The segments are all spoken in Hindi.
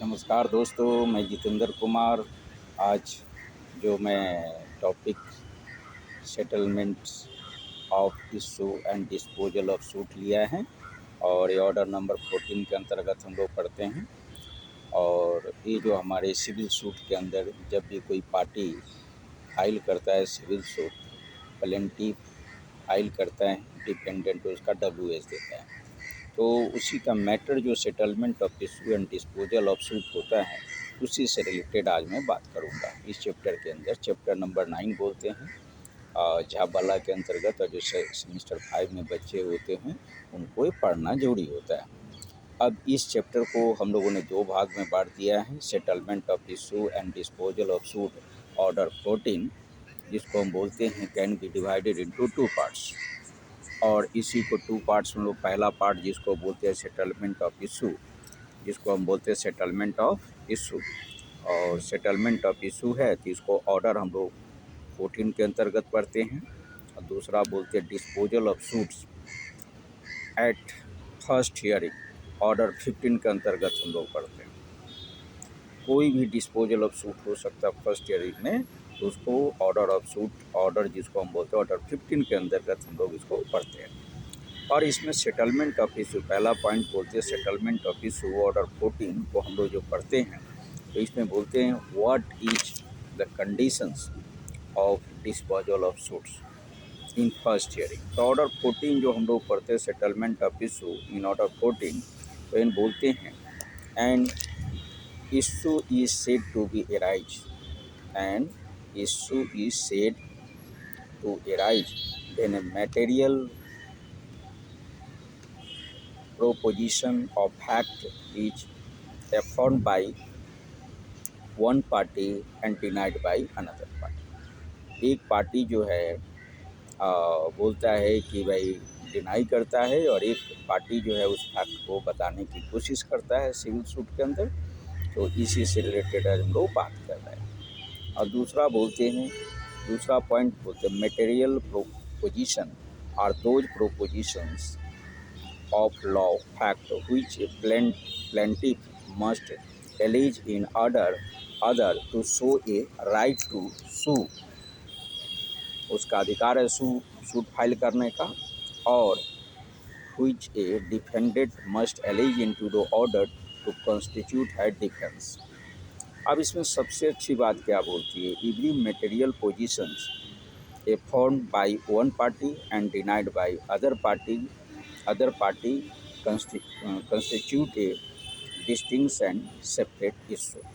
नमस्कार दोस्तों, मैं जितेंद्र कुमार। आज जो मैं topic settlements of issue and disposal of suit लिया है और ये ऑर्डर नंबर 14 के अंतर्गत हम लोग पढ़ते हैं। और ये जो हमारे सिविल सूट के अंदर जब भी कोई पार्टी फाइल करता है सिविल सूट, प्लेंटिफ फाइल करता है, डिपेंडेंट उसका WS देता है, तो उसी का मैटर जो settlement of issue and disposal of suit होता है, उसी से रिलेटेड आज मैं बात करूंगा। इस चैप्टर के अंदर चैप्टर नंबर 9 बोलते हैं, झाबाला के अंतर्गत, और जो सेमेस्टर 5 में बच्चे होते हैं उनको ये पढ़ना जरूरी होता है। अब इस चैप्टर को हम लोगों ने दो भाग में बांट दिया है। Settlement of issue and disposal of suit order 14, जिसको हम बोलते हैं can be divided into 2 parts. और इसी को 2 पार्ट्स में लोग पहला पार्ट जिसको बोलते हैं सेटलमेंट ऑफ इशू, जिसको हम बोलते हैं सेटलमेंट ऑफ इशू, और सेटलमेंट ऑफ इशू है तो इसको ऑर्डर हम लोग 14 के अंतर्गत पढ़ते हैं। और दूसरा बोलते हैं disposal of suits eight first hearing, order 15 के अंतर्गत हम लोग पढ़ते हैं। कोई भी डिस्पोजल ऑफ सूट हो सकता है फर्स्ट हियरिंग में, तो उसको ऑर्डर ऑफ सूट, ऑर्डर जिसको हम बोलते हैं ऑर्डर 15 के अंतर्गत हम लोग इसको पढ़ते हैं। और इसमें सेटलमेंट ऑफ इशू पहला पॉइंट बोलते हैं सेटलमेंट ऑफ इशू ऑर्डर 14 को हम लोग जो पढ़ते हैं, तो इसमें बोलते हैं what is the conditions of disposal of suits in first hearing. तो ऑर्डर 14 जो हम लोग पढ़ते हैं settlement of issue in order 14, तो इन बोलते हैं and issue is said to be arise, and issue is said to arise when a material proposition of fact is affirmed by one party and denied by another party। एक पार्टी जो है बोलता है कि भाई डिनाई करता है, और एक पार्टी जो है उस फैक्ट को बताने की कोशिश करता है सिविल सूट के अंदर। तो इसी से रिलेटेड हम लोग बात कर रहे हैं। और दूसरा बोलते हैं, दूसरा पॉइंट बोलते हैं material proposition are those propositions of law fact which a plaintiff must allege in order to show a right to sue। उसका अधिकार है सूट फाइल करने का, और which a defendant must allege into the order to constitute her defense। अब इसमें सबसे अच्छी बात क्या बोलती है, every material positions affirmed by one party and denied by other party constitute a distinct and separate issue।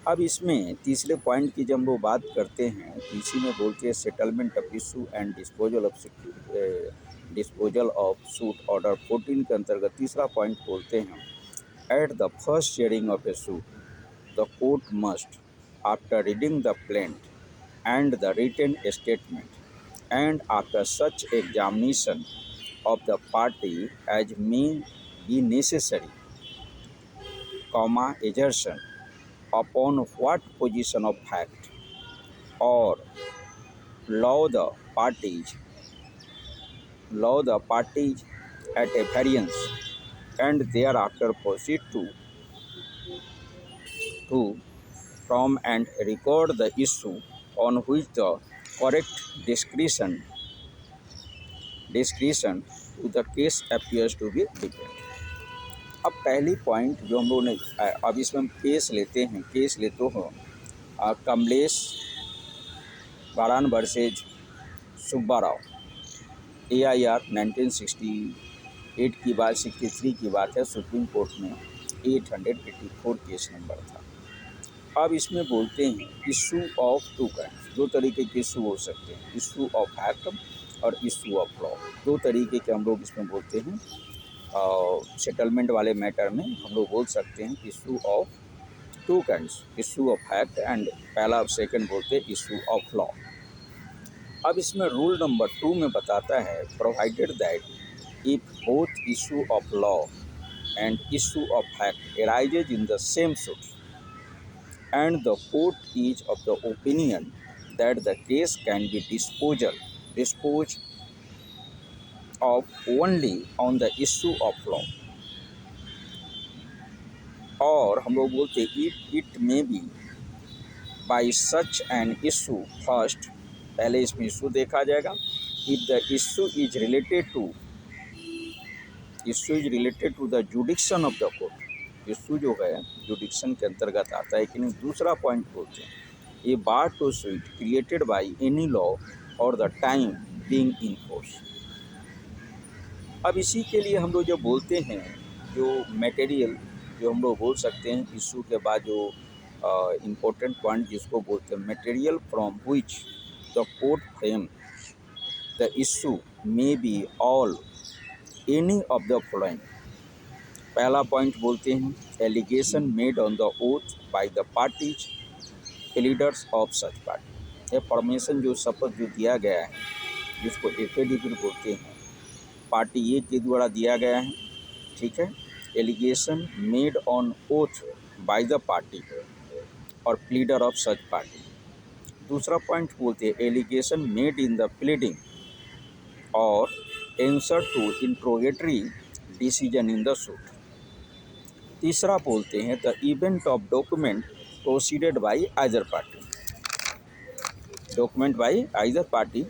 अब इसमें तीसरे पॉइंट की जब हम लोग बात करते हैं, तो इसी में बोलते हैं settlement of issue and disposal of suit order 14 के अंतर्गत तीसरा पॉइंट बोलते हैं at the first hearing of A suit the court must after reading the plaint and the written statement and after such examination of the party as may be necessary, assertion upon what position of fact or law the parties at a variance, and thereafter proceed to from and record the issue on which the correct discretion to the case appears to be depend। अब पहली पॉइंट जो हम लोगों ने, अब इसमें हम केस लेते हैं, केस लेते हो कमलेश बारान वर्सेज सुब्बा राव, AIR 1968 की बात, 63 की बात है, सुप्रीम कोर्ट में 884 केस नंबर था। अब इसमें बोलते हैं इशू ऑफ टू काइंड्स, दो तरीके के इशू हो सकते हैं, इशू ऑफ फैक्ट और इशू ऑफ लॉ, दो तरीके के हम लोग इसमें बोलते हैं। सेटलमेंट वाले मैटर में हम लोग बोल सकते हैं issue of two kinds, issue of fact and पहला सेकंड बोलते हैं इशू ऑफ लॉ। अब इसमें रूल नंबर 2 में बताता है provided that if both issue of law and issue of fact arises in the same suit and the court is of the opinion that the case can be disposed of only on the issue of law, और हम लोग बोलते it may be by such an issue first, पहले इसमें इशू देखा जाएगा। If the issue is related to the jurisdiction of the court, issue जो है जुडिक्शन के अंतर्गत आता है कि नहीं। दूसरा पॉइंट बोलते हैं a bar to suit created by any law और the time being in force. अब इसी के लिए हम लोग जो बोलते हैं, जो मटेरियल जो हम लोग बोल सकते हैं इशू के बाद जो इम्पोर्टेंट पॉइंट जिसको बोलते हैं material from which the court frame the issue may be all any of the following. पहला पॉइंट बोलते हैं allegation made on the oath by the parties leaders of such party. ये परमिशन जो शपथ जो दिया गया है जिसको एफिडेविट बोलते हैं, पार्टी ए के द्वारा दिया गया है, ठीक है। Allegation made on oath by the party or pleader of such party. दूसरा पॉइंट बोलते हैं allegation made in the pleading or answer to interrogatory decision in the suit. तीसरा बोलते हैं the event of document proceeded by either party, document by either party.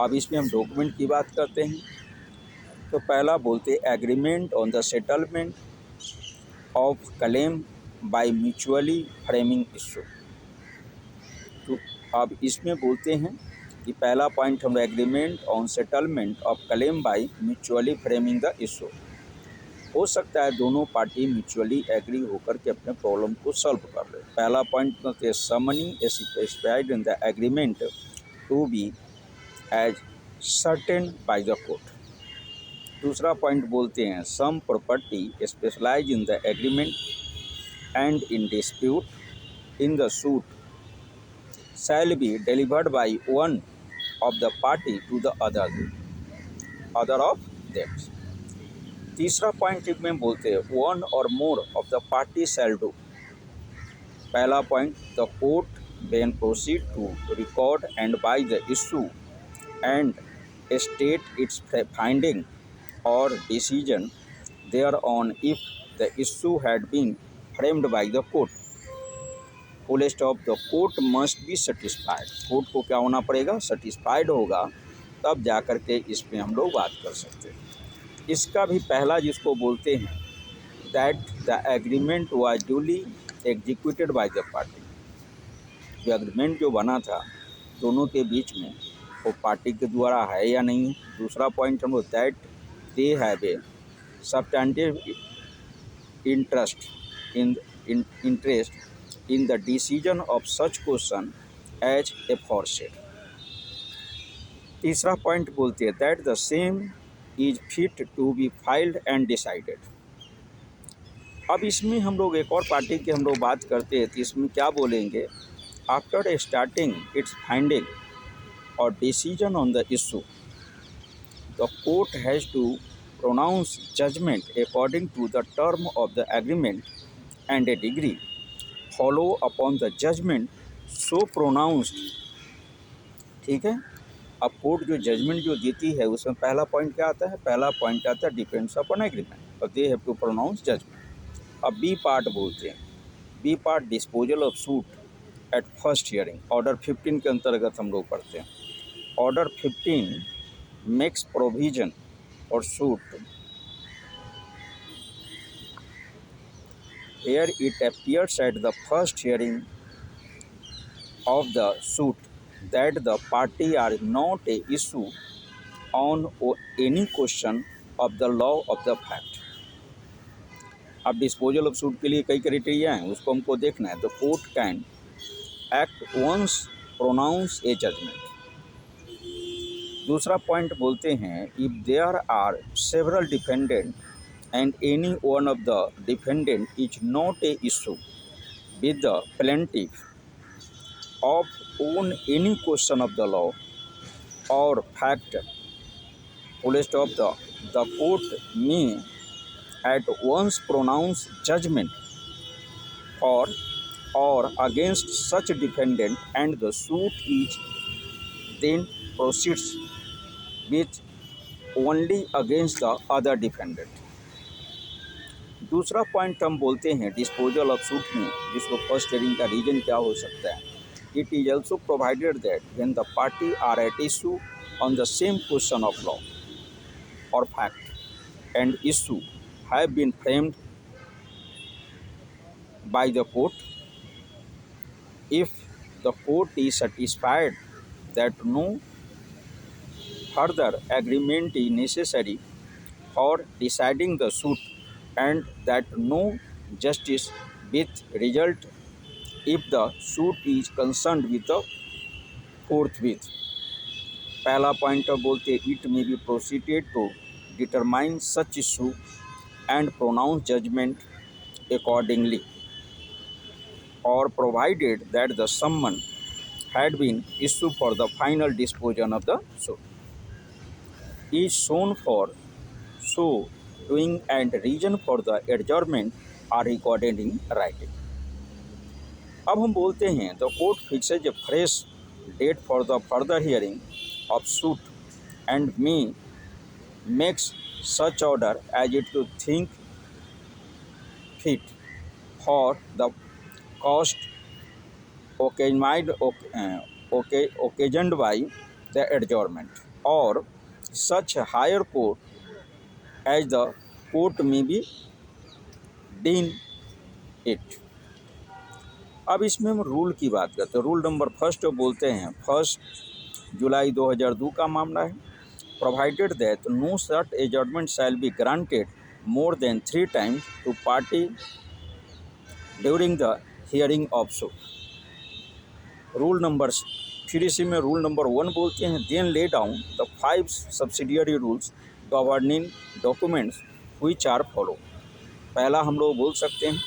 अब इसमें हम डॉक्यूमेंट की बात करते हैं तो पहला बोलते हैं agreement on the settlement of claim bye mutually framing issue. तो अब इसमें बोलते हैं कि पहला पॉइंट हम agreement on settlement of claim bye mutually framing the issue. हो सकता है दोनों पार्टी म्यूचुअली एग्री होकर के अपने प्रॉब्लम को सॉल्व कर ले। पहला पॉइंट कहते हैं sum money specified in the agreement to be as certain by the court. दूसरा पॉइंट बोलते हैं some property specialise in the agreement and in dispute in the suit shall be delivered by one of the party to the other of that। तीसरा पॉइंट में बोलते हैं one or more of the party shall do. पहला point the court then proceed to record and by the issue and state its finding or decision thereon if the issue had been framed by the court। Fullest of the court must be satisfied, court को क्या होना पड़ेगा, सेटिस्फाइड होगा, तब जा कर के इसमें हम लोग बात कर सकते हैं। इसका भी पहला जिसको बोलते हैं that the agreement was duly executed by the party. जो एग्रीमेंट जो बना था दोनों के बीच में वो पार्टी के द्वारा है या नहीं। दूसरा पॉइंट हम लोग that they have a substantive interest in the decision of such question as aforesaid। तीसरा पॉइंट बोलते हैं that the same is fit to be filed and decided. अब इसमें हम लोग एक और पार्टी की हम लोग बात करते हैं तो इसमें क्या बोलेंगे आफ्टर स्टार्टिंग इट्स फाइंडिंग और decision on the issue the court has to pronounce judgement according to the term of the agreement and a degree follow upon the judgement so pronounced. ठीक है। अब कोर्ट जो जजमेंट जो देती है उसमें पहला पॉइंट क्या आता है, पहला पॉइंट आता है डिपेंड्स अपॉन एग्रीमेंट और they have to pronounce judgement. अब बी पार्ट बोलते हैं, B part disposal of suit at first hearing. Order 15 के अंतर्गत हम लोग पढ़ते हैं। ऑर्डर 15 मेक्स प्रोविजन और suit where it appears at the first hearing of the suit that the party are not a issue on any question of the law of the fact। अब डिस्पोजल ऑफ सूट के लिए कई क्राइटेरिया हैं, उसको हमको देखना है। The court can act once pronounce a judgement. दूसरा पॉइंट बोलते हैं if there are several defendant and any one of the defendant is not a issue with the plaintiff of on any question of the law or fact, full stop, the court may at once pronounce judgment for or against such defendant and the suit is then proceeds with only against the other defendant। दूसरा पॉइंट हम बोलते हैं डिस्पोजल ऑफ सूट में, जिसको फर्स्ट हियरिंग का रीजन क्या हो सकता है। It is also provided that when the party are at issue on the same question of law or fact and issue have been framed by the court, if the court is satisfied that no further agreement is necessary for deciding the suit and that no justice with result if the suit is concerned with the forthwith. पहला पॉइंट बोलते it may be proceeded to determine such issue and pronounce judgement accordingly, or provided that the summon had been issued for the final disposition of the suit, is shown for so doing and reason for the adjournment are recorded in writing. अब हम बोलते हैं the court fixes a fresh date for the further hearing of suit and may makes such order as it to think fit for the cost occasioned by the adjournment or such higher court as the court may be deem it. अब इसमें हम रूल की बात करते हैं। रूल नंबर फर्स्ट बोलते हैं 1 जुलाई 2002 का मामला है। Provided that no such adjournment shall be granted more than 3 times to party during the hearing of suit. Rule number 3C में रूल नंबर 1 बोलते हैं then lay down the 5 subsidiary rules governing documents which are follow. पहला हम लोग बोल सकते हैं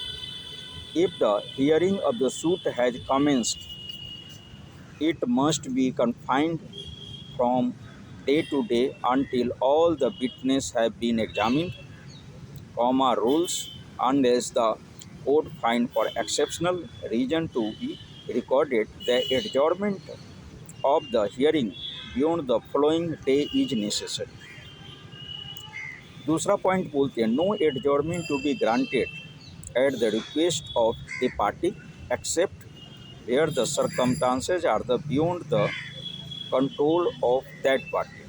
if the hearing of the suit has commenced, it must be confined from day to day until all the witnesses have been examined, rules unless the court find for exceptional reason to be recorded the adjournment of the hearing beyond the following day is necessary. दूसरा पॉइंट बोलते हैं no adjournment to be granted at the request of a party except where the circumstances are the beyond the control of that party.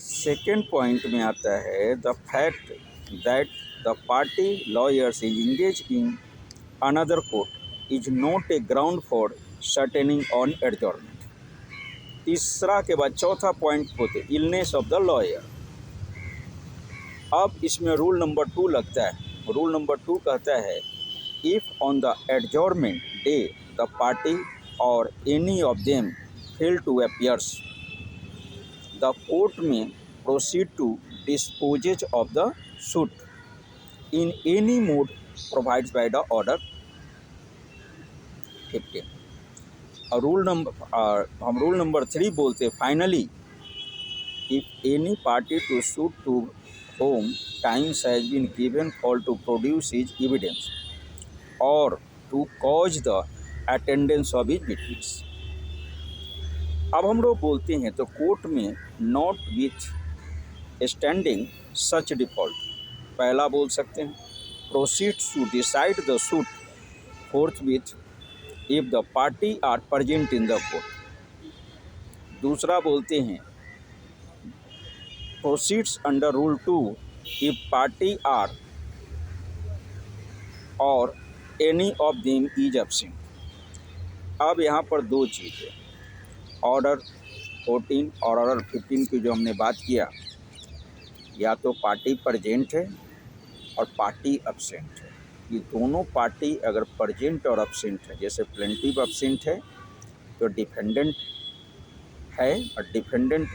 Second point में आता है the fact that the party lawyers is engaged in another court is not a ground for shortening on adjournment. तीसरा के बाद चौथा पॉइंट होते illness of the lawyer. अब इसमें रूल नंबर 2 लगता है। रूल नंबर 2 कहता है if on the adjournment day the party or any of them fail to appears the court may proceed to disposes of the suit in any mode provides by the order 15। और हम रूल नंबर 3 बोलते finally if any party to suit to whom times has been given for to produce his evidence or to cause the attendance of his witness। अब हम लोग बोलते हैं तो कोर्ट में notwithstanding such default. पहला बोल सकते हैं proceed to decide the suit forthwith if the party are present in the court। दूसरा बोलते हैं proceeds under rule 2 if party are or any of them is absent। अब यहाँ पर दो चीज़ें ऑर्डर 14 और ऑर्डर 15 की जो हमने बात किया, या तो पार्टी प्रेजेंट है और पार्टी अब्सेंट है। ये दोनों पार्टी अगर प्रेजेंट और अब्सेंट है, जैसे प्लेंटिव अब्सेंट है तो डिफेंडेंट है और डिफेंडेंट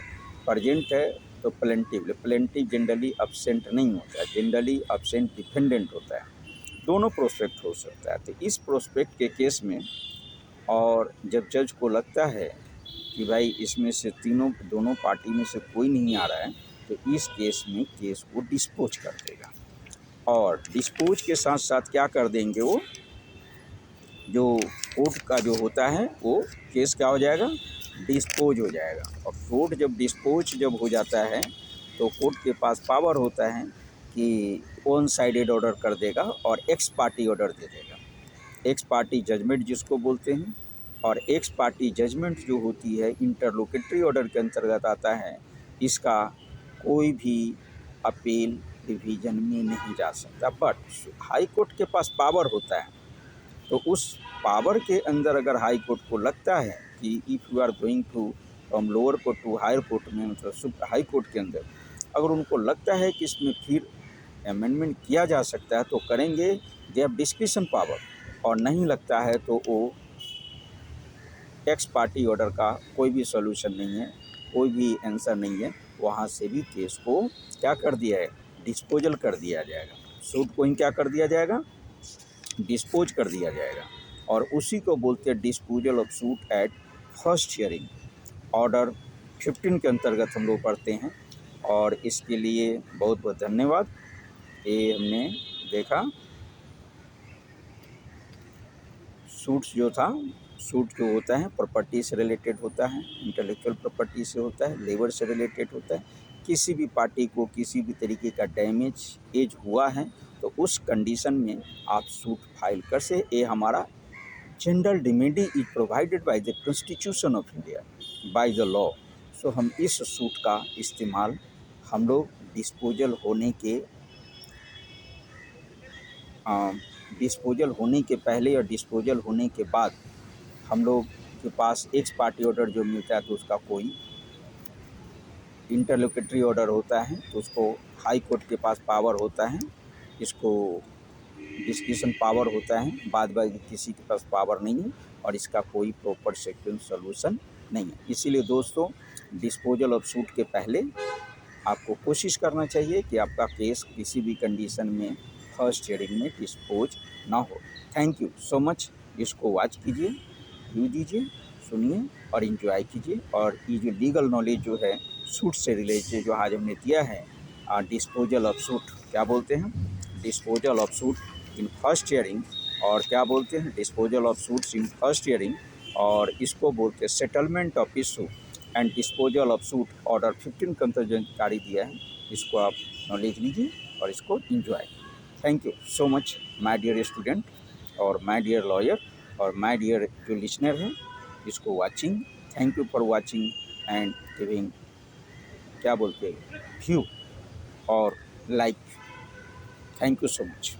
प्रेजेंट है तो प्लेंटिव जनरली अब्सेंट नहीं होता है, जनरली अब्सेंट डिफेंडेंट होता है। दोनों प्रोस्पेक्ट हो सकता है। तो इस प्रोस्पेक्ट के केस में और जब जज को लगता है कि भाई इसमें से दोनों पार्टी में से कोई नहीं आ रहा है, तो इस केस में केस को डिस्पोज कर देगा। और डिस्पोज के साथ साथ क्या कर देंगे, वो जो कोर्ट का जो होता है वो केस क्या हो जाएगा, डिस्पोज हो जाएगा। और कोर्ट जब डिस्पोज हो जाता है तो कोर्ट के पास पावर होता है कि वन साइडेड ऑर्डर कर देगा और एक्स पार्टी ऑर्डर दे देगा। एक्स पार्टी जजमेंट जिसको बोलते हैं, और एक्स पार्टी जजमेंट जो होती है इंटरलोकेटरी ऑर्डर के अंतर्गत आता है। इसका कोई भी अपील डिवीज़न में नहीं जा सकता, बट हाई कोर्ट के पास पावर होता है। तो उस पावर के अंदर अगर हाई कोर्ट को लगता है कि if you are going to from lower court to higher court में, मतलब हाई कोर्ट के अंदर अगर उनको लगता है कि इसमें फिर अमेंडमेंट किया जा सकता है तो करेंगे, दे हैव डिस्क्रिशन पावर। और नहीं लगता है तो वो एक्स पार्टी ऑर्डर का कोई भी सॉल्यूशन नहीं है, कोई भी आंसर नहीं है। वहाँ से भी केस को क्या कर दिया है, डिस्पोजल कर दिया जाएगा। सूट को ही क्या कर दिया जाएगा, डिस्पोज कर दिया जाएगा। और उसी को बोलते हैं disposal of suit at first hearing. Order 15 के अंतर्गत हम लोग पढ़ते हैं, और इसके लिए बहुत बहुत धन्यवाद। ये हमने देखा सूट्स जो था, सूट जो होता है प्रॉपर्टी से रिलेटेड होता है, इंटेलेक्चुअल प्रॉपर्टी से होता है, लेबर से रिलेटेड होता है। किसी भी पार्टी को किसी भी तरीके का डैमेज एज हुआ है तो उस कंडीशन में आप सूट फाइल कर से। ये हमारा general remedy is provided by the constitution of India, by the law. So हम इस सूट का इस्तेमाल हम लोग डिस्पोजल होने के पहले और डिस्पोजल होने के बाद हम लोग के पास एक्स पार्टी ऑर्डर जो मिलता है तो उसका कोई इंटरलोकेटरी ऑर्डर होता है तो उसको हाई कोर्ट के पास पावर होता है, इसको डिस्क्रिशन पावर होता है, बाद बाकी किसी के पास पावर नहीं है, और इसका कोई प्रॉपर सेक्वेंस सॉल्यूशन नहीं है। इसीलिए दोस्तों डिस्पोजल ऑफ सूट के पहले आपको कोशिश करना चाहिए कि आपका केस किसी भी कंडीशन में फर्स्ट हियरिंग में डिस्पोज ना हो। Thank you so much. इसको वॉच कीजिए, व्यू दीजिए, सुनिए और इन्जॉय कीजिए। और ये जो लीगल नॉलेज जो है सूट से रिलेटेड जो आज हमने दिया है, डिस्पोजल ऑफ सूट क्या बोलते हैं, disposal of suit in first hearing, और क्या बोलते हैं disposal of suits in first hearing, और इसको बोलते हैं settlement of issue and disposal of suit. Order 15 का जानकारी दिया है, इसको आप नॉलेज लीजिए और इसको enjoy. Thank you so much my dear student और माय डियर लॉयर और माय डियर जो लिसनर है, इसको watching. Thank you for watching and giving क्या बोलते हैं व्यू और like. Thank you so much.